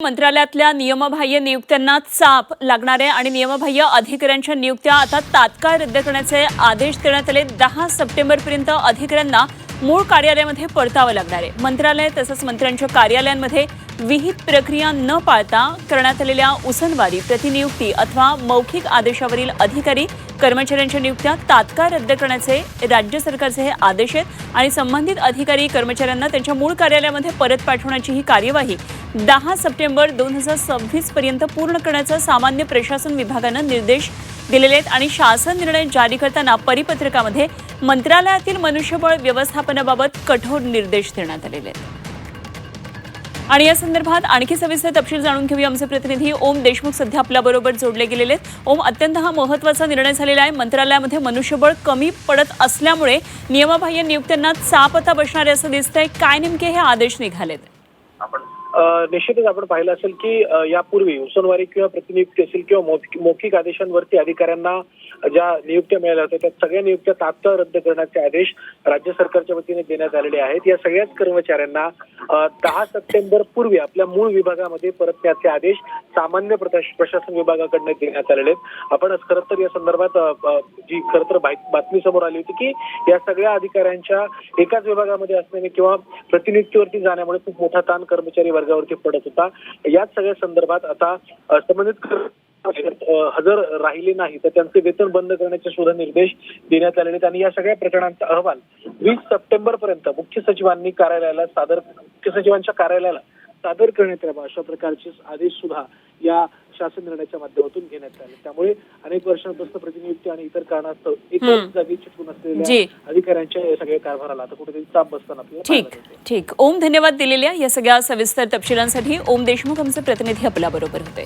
मंत्रालयातल्या नियमबाह्य नियुक्त्यांना चाप लागणाऱ्या आणि नियमबाह्य अधिकाऱ्यांच्या नियुक्त्या आता तात्काळ रद्द करण्याचे आदेश देण्यात आले। 10 सप्टेंबरपर्यंत अधिकाऱ्यांना मूळ कार्यालयामध्ये परतावं लागणार आहे। मंत्रालय तसंच मंत्र्यांच्या कार्यालयांमध्ये विहित प्रक्रिया न पाळता करण्यात आलेल्या उसनवारी, प्रतिनियुक्ती अथवा मौखिक आदेशावरील अधिकारी कर्मचाऱ्यांच्या नियुक्त्या तात्काळ रद्द करण्याचे राज्य सरकारचे हे आदेश आहेत आणि संबंधित अधिकारी कर्मचाऱ्यांना त्यांच्या मूळ कार्यालयामध्ये परत पाठवण्याची ही कार्यवाही 10 सप्टेंबर 2026 पर्यंत पूर्ण करण्याचा सामान्य प्रशासन विभागाने निर्देश दिलेले आहेत आणि शासन निर्णय जारी करताना परिपत्रकामध्ये मंत्रालयातील मनुष्यबळ व्यवस्थापनाबाबत कठोर निर्देश देण्यात आलेले आहेत। आणि या संदर्भात आणखी सविस्तर तपशील जाणून घेऊया। आमचे प्रतिनिधी ओम देशमुख सध्या आपल्याबरोबर जोडले गेलेले आहेत। ओम, अत्यंत हा महत्त्वाचा निर्णय झालेला आहे। मंत्रालयामध्ये मनुष्यबळ कमी पडत असल्यामुळे नियमबाह्य नियुक्त्यांना चाप आता बसणार आहे असं दिसतंय। काय नेमके हे आदेश निघालेत? निश्चितच आपण पाहिलं असेल की यापूर्वी उसनवारी किंवा प्रतिनियुक्ती असेल किंवा मौखिक आदेशांवरती अधिकाऱ्यांना ज्या नियुक्त्या मिळाल्या होत्या त्या सगळ्या नियुक्त्या तात्काळ रद्द करण्याचे आदेश राज्य सरकारच्या वतीने देण्यात आलेले आहेत। या सगळ्याच कर्मचाऱ्यांना 10 सप्टेंबर पूर्वी आपल्या मूळ विभागामध्ये परतण्याचे आदेश सामान्य प्रशासन विभागाकडून देण्यात आलेले आहेत। आपण खरं तर या संदर्भात जी खरं तर बातमी समोर आली होती की या सगळ्या अधिकाऱ्यांच्या एकाच विभागामध्ये असल्याने किंवा प्रतिनियुक्तीवरती जाण्यामुळे खूप मोठा ताण कर्मचारी वर्गावरती पडत होता। याच सगळ्या संदर्भात आता संबंधित हजर राहिले नाही तर त्यांचे वेतन बंद करण्याचे सुद्धा निर्देश देण्यात आलेले आहेत आणि या सगळ्या प्रकरणांचा अहवाल 20 सप्टेंबर पर्यंत मुख्य सचिवांच्या कार्यालयाला सादर करण्यात यावा अशा प्रकारचे आदेश सुद्धा या शासन निर्णयाच्या माध्यमातून घेण्यात आले। त्यामुळे अनेक वर्षांपासून प्रतिनियुक्ती आणि इतर कारणास्तव एकाच जागी चिटकून असलेल्या अधिकाऱ्यांच्या या सगळ्या कारभाराला आता कुठेतरी चाप बसताना आपल्याला ठीक ओम, धन्यवाद दिलेल्या या सगळ्या सविस्तर तपशिलांसाठी। ओम देशमुख आमचे प्रतिनिधी आपल्याबरोबर होते।